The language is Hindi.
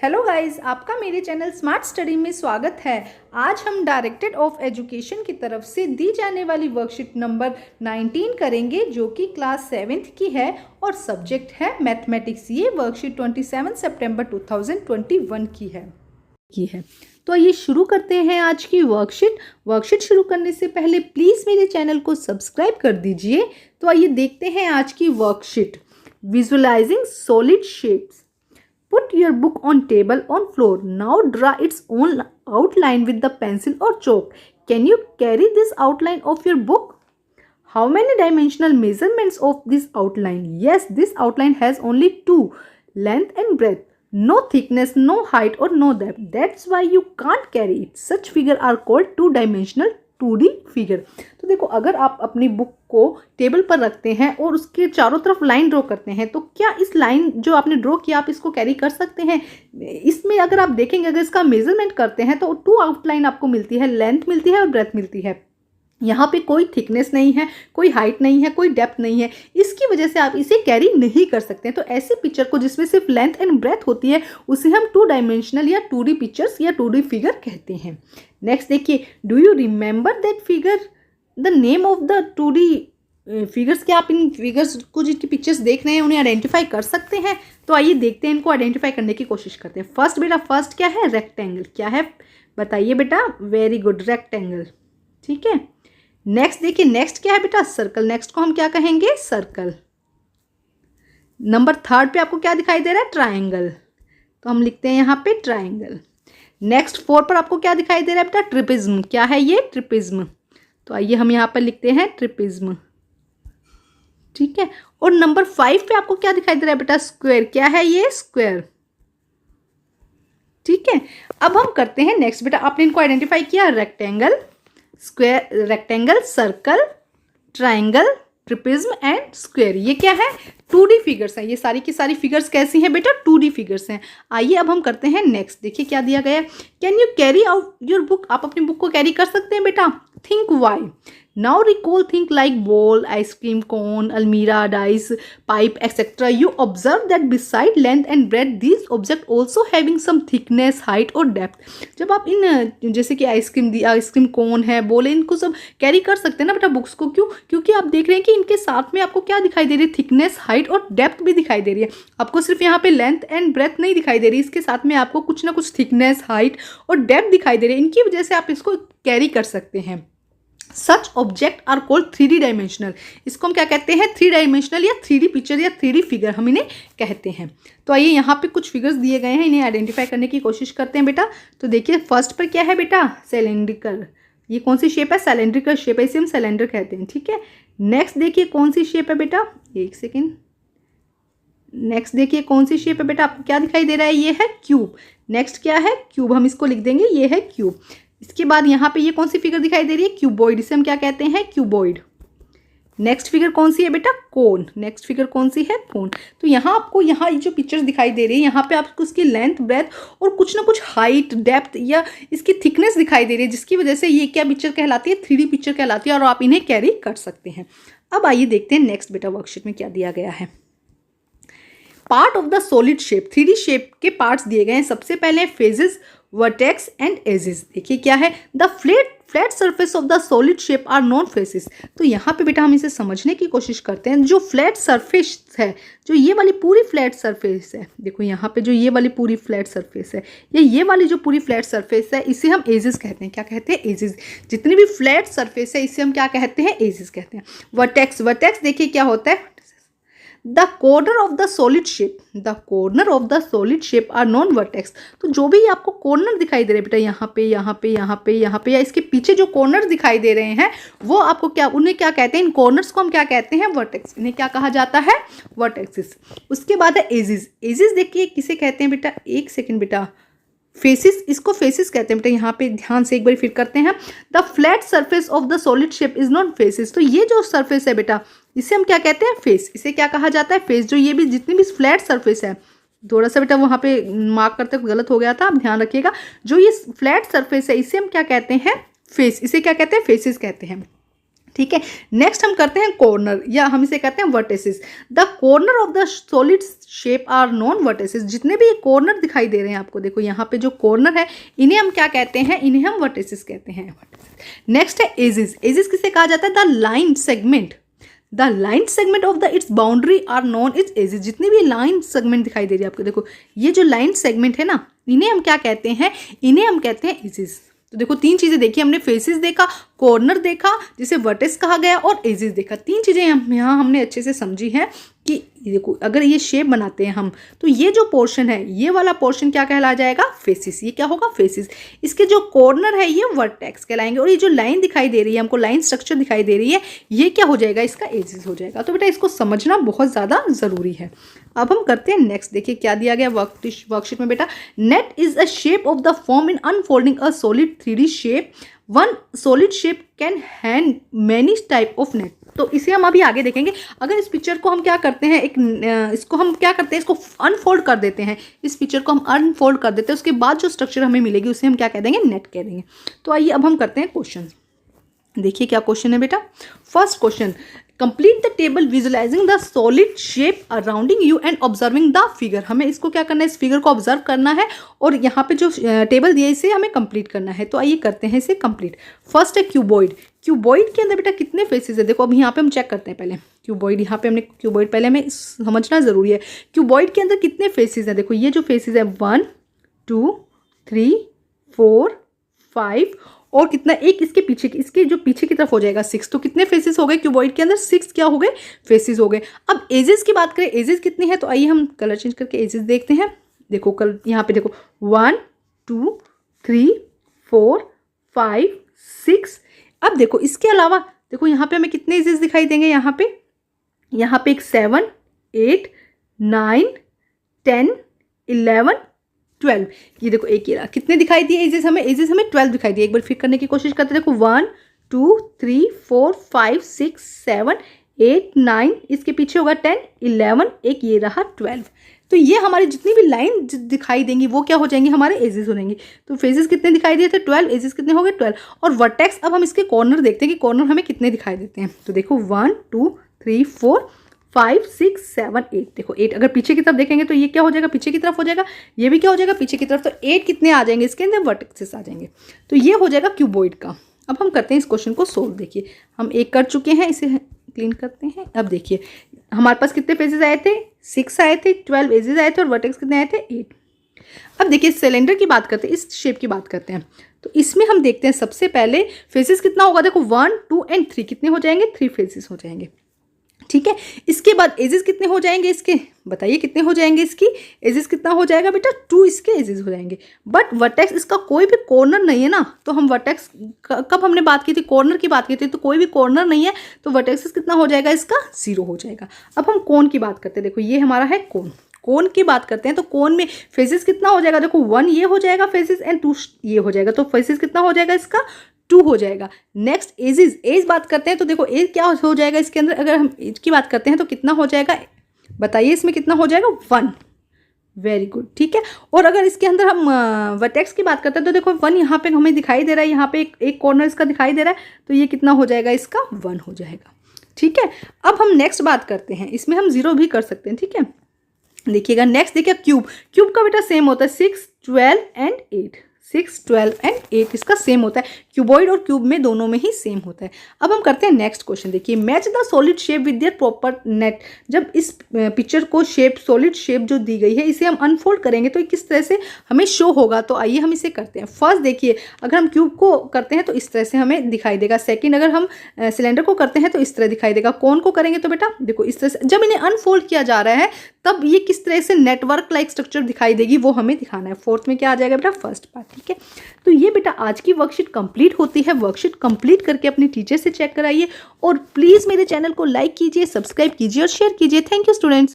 हेलो गाइस, आपका मेरे चैनल स्मार्ट स्टडी में स्वागत है। आज हम डायरेक्टरेट ऑफ एजुकेशन की तरफ से दी जाने वाली वर्कशीट नंबर 19 करेंगे, जो कि क्लास 7th की है और सब्जेक्ट है मैथमेटिक्स। ये वर्कशीट 27 सितंबर 2021 की है। तो आइए शुरू करते हैं आज की वर्कशीट शुरू करने से पहले प्लीज़ मेरे चैनल को सब्सक्राइब कर दीजिए। तो आइए देखते हैं आज की worksheet. Visualising solid shapes. Put your book on table on floor. Now draw its own outline with the pencil or chalk. Can you carry this outline of your book? How many dimensional measurements of this outline? Yes, this outline has only two, length and breadth. No thickness, no height or no depth. That's why you can't carry it. Such figures are called two-dimensional 2D figure. तो देखो, अगर आप अपनी बुक को टेबल पर रखते हैं और उसके चारों तरफ लाइन ड्रॉ करते हैं, तो क्या इस लाइन जो आपने ड्रॉ किया आप इसको कैरी कर सकते हैं? इसमें अगर आप देखेंगे, अगर इसका मेजरमेंट करते हैं तो टू आउटलाइन आपको मिलती है, लेंथ मिलती है और ब्रेथ मिलती है। यहाँ पे कोई थिकनेस नहीं है, कोई हाइट नहीं है, कोई डेप्थ नहीं है। इसकी वजह से आप इसे कैरी नहीं कर सकते। तो ऐसी पिक्चर को जिसमें सिर्फ लेंथ एंड ब्रेथ होती है, उसे हम टू डायमेंशनल या 2D पिक्चर्स या 2D फिगर कहते हैं। नेक्स्ट देखिए, do you remember that figure, the name of the 2D figures. क्या आप इन फिगर्स को जिनकी पिक्चर्स देख रहे हैं उन्हें आइडेंटिफाई कर सकते हैं? तो आइए देखते हैं, इनको आइडेंटिफाई करने की कोशिश करते हैं। फर्स्ट बेटा, फर्स्ट क्या है? रेक्टेंगल। क्या है बताइए बेटा? Very good, rectangle. ठीक है। नेक्स्ट देखिए, नेक्स्ट क्या है बेटा? सर्कल। नेक्स्ट को हम क्या कहेंगे? सर्कल। नंबर थर्ड पे आपको क्या दिखाई दे रहा है? ट्राइंगल। तो हम लिखते हैं यहाँ पे ट्राइंगल। नेक्स्ट 4 पर आपको क्या दिखाई दे रहा है बेटा? ट्रिपिज्म। क्या है ये? ट्रिपिज्म। तो आइए हम यहाँ पर लिखते हैं ट्रिपिज्म। ठीक है। और नंबर 5 पे आपको क्या दिखाई दे रहा है बेटा? स्क्वायर। क्या है ये? स्क्वायर। ठीक है। अब हम करते हैं नेक्स्ट बेटा, आपने इनको आइडेंटिफाई किया, rectangle, square, rectangle, circle, triangle, trapezium and square. ये क्या है? 2D फिगर्स हैं। ये सारी की सारी फिगर्स कैसी हैं बेटा? 2D फिगर्स हैं। आइए अब हम करते हैं नेक्स्ट। देखिए क्या दिया गया है। Can you carry out your book? आप अपनी बुक को कैरी कर सकते हैं बेटा? Think why. Now recall think like ball, ice cream cone, अलमीरा, dice, pipe etcetera. You observe that beside length and breadth these object also having some thickness, height और डेप्थ। जब आप इन जैसे कि आइसक्रीम कोन है, बॉल है, इनको सब कैरी कर सकते हैं ना बेटा बुक्स को। क्यों? क्योंकि आप देख रहे हैं कि इनके साथ में आपको क्या दिखाई दे रही है? थिकनेस, हाइट और डेप्थ भी दिखाई दे रही है। आपको सिर्फ यहाँ पे लेंथ एंड ब्रेथ नहीं दिखाई दे रही, इसके साथ में आपको कुछ ना कुछ थिकनेस, हाइट और डेप्थ दिखाई दे रही है। इनकी वजह से आप इसको कैरी कर सकते हैं। Such object are called 3D dimensional. इसको हम क्या कहते हैं? 3 डायमेंशनल या 3D पिक्चर या 3D फिगर हम इन्हें कहते हैं। तो आइए यहाँ पे कुछ फिगर्स दिए गए हैं, इन्हें आइडेंटिफाई करने की कोशिश करते हैं बेटा। तो देखिए फर्स्ट पर क्या है बेटा? सिलेंड्रिकल। ये कौन सी शेप है? सिलेंड्रिकल शेप है, इसे हम सिलेंडर कहते हैं। ठीक है। नेक्स्ट देखिए कौन सी शेप है बेटा? एक सेकेंड। नेक्स्ट देखिए कौन सी शेप है बेटा? आपको क्या दिखाई दे रहा है? ये है क्यूब। नेक्स्ट क्या है? क्यूब। हम इसको लिख देंगे, ये है क्यूब। इसके बाद यहाँ पे ये कौन सी फिगर दिखाई दे रही है? क्यूबॉइड। इसे हम क्या कहते हैं? क्यूबॉइड। नेक्स्ट फिगर कौन सी है बेटा? कोन। नेक्स्ट फिगर कौन सी है? कोन। तो यहाँ आपको यहाँ जो पिक्चर्स दिखाई दे रही है, यहाँ पे आपको इसकी लेंथ, ब्रेथ और कुछ ना कुछ हाइट, डेप्थ या इसकी थिकनेस दिखाई दे रही है, जिसकी वजह से ये क्या पिक्चर कहलाती है? 3D पिक्चर कहलाती है और आप इन्हें कैरी कर सकते हैं। अब आइए देखते हैं नेक्स्ट बेटा वर्कशीट में क्या दिया गया है। Part of the solid shape. 3D shape के पार्ट्स दिए गए हैं। सबसे पहले फेजेस, वर्टेक्स एंड एजेस। देखिए क्या है? The flat surface of the solid shape are known faces. तो यहाँ पे बेटा हम इसे समझने की कोशिश करते हैं। जो फ्लैट सरफेस है, जो ये वाली पूरी फ्लैट सरफेस है, देखो यहाँ पे जो ये वाली पूरी फ्लैट सरफेस है, ये वाली जो पूरी फ्लैट सरफेस है, इसे हम एजेस कहते हैं। क्या कहते हैं? एजेस। जितनी भी फ्लैट सरफेस है इसे हम क्या कहते हैं? एजेस कहते हैं। वर्टेक्स। वर्टेक्स देखिए क्या होता है? The corner of the solid shape. The corner of the solid shape are known vertex. तो जो भी आपको कॉर्नर दिखाई दे रहे हैं बेटा, यहाँ पे, यहाँ पे, यहाँ पे, यहाँ पे या इसके पीछे जो कॉर्नर दिखाई दे रहे हैं, वो आपको क्या, उन्हें क्या कहते हैं? इन कॉर्नर्स को हम क्या कहते हैं? वर्टेक्स। इन्हें क्या कहा जाता है? वर्टेक्सिस। उसके बाद है एजेस। एजेस देखिए किसे कहते हैं बेटा? एक सेकेंड बेटा, फेसिस। इसको फेसिस कहते हैं बेटा। यहाँ पे ध्यान से एक बार फिर करते हैं। The flat surface of the solid shape is not faces. तो ये जो सरफेस है बेटा, इसे हम क्या कहते हैं? फेस। इसे क्या कहा जाता है? फेस। जो ये भी जितनी भी फ्लैट सरफेस है, थोड़ा सा बेटा वहाँ पे मार्क करते हुए गलत हो गया था, आप ध्यान रखिएगा। जो ये फ्लैट सरफेस है इसे हम क्या कहते हैं? फेस। इसे क्या कहते हैं? फेसिस कहते हैं। ठीक है। नेक्स्ट हम करते हैं कॉर्नर, या हम इसे कहते हैं vertices. The corner of the solid shape are known vertices. जितने भी कॉर्नर दिखाई दे रहे हैं आपको, देखो यहाँ पे जो कॉर्नर है इन्हें हम क्या कहते हैं, इन्हें हम वर्टिसेस कहते हैं। नेक्स्ट है एजेस। एजेस किसे कहा जाता है, the line segment. The line segment of the its boundary are known is edges. जितनी भी लाइन सेगमेंट दिखाई दे रही है आपको, देखो ये जो लाइन सेगमेंट है ना, इन्हें हम क्या कहते हैं, इन्हें हम कहते हैं एजेस। तो देखो तीन चीजें देखी हमने, फेसेस देखा, कॉर्नर देखा जिसे वर्टेक्स कहा गया, और एजेस देखा। तीन चीजें यहाँ हमने अच्छे से समझी हैं कि देखो अगर ये शेप बनाते हैं हम, तो ये जो पोर्शन है, ये वाला पोर्शन क्या कहला जाएगा, फेसिस। ये क्या होगा, फेसिस। इसके जो कॉर्नर है ये वर्टेक्स कहलाएंगे, और ये जो लाइन दिखाई दे रही है हमको, लाइन स्ट्रक्चर दिखाई दे रही है, ये क्या हो जाएगा, इसका एजेस हो जाएगा। तो बेटा इसको समझना बहुत ज़्यादा ज़रूरी है। अब हम करते हैं नेक्स्ट। देखिए क्या दिया गया वर्कशीट में बेटा, net is a shape of the form in unfolding a solid 3D shape. One solid shape can hand many type of net. तो इसे हम अभी आगे देखेंगे। अगर इस पिक्चर को हम क्या करते हैं, इसको हम क्या करते हैं, इसको अनफोल्ड कर देते हैं। इस पिक्चर को हम अनफोल्ड कर देते हैं, उसके बाद जो स्ट्रक्चर हमें मिलेगी उसे हम क्या कह देंगे, नेट कह देंगे। तो आइए अब हम करते हैं क्वेश्चन। देखिए क्या क्वेश्चन है बेटा। First question, complete the table visualising the solid shape अराउंडिंग you and observing the figure. हमें इसको क्या करना है, इस फिगर को ऑब्जर्व करना है, और यहाँ पे जो टेबल दिया है इसे हमें कंप्लीट करना है। तो आइए करते हैं इसे कंप्लीट। फर्स्ट है क्यूबॉइड। क्यूबॉइड के अंदर बेटा कितने फेसेस है, देखो अब यहाँ पे हम चेक करते हैं पहले। क्यूबॉइड, यहाँ पे हमने क्यूबॉइड पहले हमें समझना जरूरी है। क्यूबॉइड के अंदर कितने फेसेस है, देखो ये जो फेसेस है 1 2 3 4 5, और कितना, एक इसके पीछे, इसके जो पीछे की तरफ हो जाएगा 6। तो कितने फेसेस हो गए क्यूबॉइड के अंदर, 6 क्या हो गए, फेसेस हो गए। अब एजेस की बात करें, एजेस कितनी है, तो आइए हम कलर चेंज करके एजेस देखते हैं। देखो कल यहाँ पे देखो 1 2 3 4 5 6। अब देखो इसके अलावा देखो यहाँ पे हमें कितने एजेस दिखाई देंगे, यहाँ पे एक 7 8 9 10 11 12। ये देखो एक, ये कितने दिखाई दिए एजेस हमें, 12 दिखाई दिए। एक बार फिर करने की कोशिश करते हैं। देखो 1 2 3 4 5 6 7 8 9, इसके पीछे होगा 10 11, एक ये रहा 12। तो ये हमारी जितनी भी लाइन दिखाई देंगी वो क्या हो जाएंगी, हमारे एजेस हो जाएंगी। तो फेजेस कितने दिखाई दिए थे, 12, एजेस कितने हो गए 12। और वर्टेक्स, अब हम इसके कॉर्नर देखते हैं कि कॉर्नर हमें कितने दिखाई देते हैं। तो देखो 1 2 3 4 5 6 7 8। देखो 8 अगर पीछे की तरफ देखेंगे तो ये क्या हो जाएगा, पीछे की तरफ हो जाएगा। ये भी क्या हो जाएगा, पीछे की तरफ। तो 8 कितने आ जाएंगे इसके अंदर, वर्टेक्सेस आ जाएंगे। तो ये हो जाएगा क्यूबॉइड का। अब हम करते हैं इस क्वेश्चन को सोल्व। देखिए हम एक कर चुके हैं, इसे क्लीन करते हैं। अब देखिए हमारे पास कितने फेजेस आए थे, 6 आए थे, 12 एजेस आए थे, और वर्टेक्स कितने आए थे, 8। अब देखिए सिलेंडर की बात करते हैं, इस शेप की बात करते हैं। तो इसमें हम देखते हैं सबसे पहले फेजेस कितना होगा। देखो 1 2 एंड 3 कितने हो जाएंगे, 3 फेजेस हो जाएंगे। ठीक है, इसके बाद एजेस कितने हो जाएंगे इसके, बताइए कितने हो जाएंगे इसकी एजेस, कितना हो जाएगा बेटा, 2 इसके एजेस हो जाएंगे। बट वर्टेक्स इसका कोई भी कॉर्नर नहीं है ना, तो हम वर्टेक्स कब हमने बात की थी, कॉर्नर की बात की थी, तो कोई भी कॉर्नर नहीं है, तो वर्टेक्स कितना हो जाएगा इसका, 0 हो जाएगा। अब हम कोन की बात करते हैं। देखो ये हमारा है कोन। कोन की बात करते हैं तो कोन में फेसेस कितना हो जाएगा, देखो 1 ये हो जाएगा फेसेस, एंड 2 ये हो जाएगा। तो फेसेस कितना हो जाएगा इसका, 2 हो जाएगा। नेक्स्ट एजेस, एज बात करते हैं तो देखो एज क्या हो जाएगा इसके अंदर, अगर हम एज की बात करते हैं तो कितना हो जाएगा, बताइए इसमें कितना हो जाएगा, 1। वेरी गुड, ठीक है। और अगर इसके अंदर हम वर्टेक्स की बात करते हैं तो देखो 1 यहाँ पे हमें दिखाई दे रहा है, यहाँ पे एक कॉर्नर इसका दिखाई दे रहा है, तो ये कितना हो जाएगा इसका, 1 हो जाएगा। ठीक है, अब हम नेक्स्ट बात करते हैं। इसमें हम 0 भी कर सकते हैं। ठीक है, देखिएगा नेक्स्ट देखिए क्यूब। क्यूब का बेटा सेम होता है 6 12 एंड 8। 6 12 एंड 8 इसका सेम होता है। क्यूबॉइड और क्यूब में दोनों में ही सेम होता है। अब हम करते हैं नेक्स्ट क्वेश्चन। देखिए match the solid shape with their proper net. जब इस पिक्चर को शेप, सॉलिड शेप जो दी गई है, इसे हम अनफोल्ड करेंगे तो किस तरह से हमें शो होगा। तो आइए हम इसे करते हैं। फर्स्ट देखिए, अगर हम क्यूब को करते हैं तो इस तरह से हमें दिखाई देगा। सेकेंड, अगर हम सिलेंडर को करते हैं तो इस तरह दिखाई देगा। कौन को करेंगे तो बेटा देखो इस तरह से, जब इन्हें अनफोल्ड किया जा रहा है तब ये किस तरह से नेटवर्क लाइक स्ट्रक्चर दिखाई देगी वो हमें दिखाना है। फोर्थ में क्या आ जाएगा बेटा, फर्स्ट पार्ट। ठीक है, तो ये बेटा आज की वर्कशीट कंप्लीट होती है। वर्कशीट कंप्लीट करके अपने टीचर से चेक कराइए, और प्लीज़ मेरे चैनल को लाइक कीजिए, सब्सक्राइब कीजिए और शेयर कीजिए। Thank you students.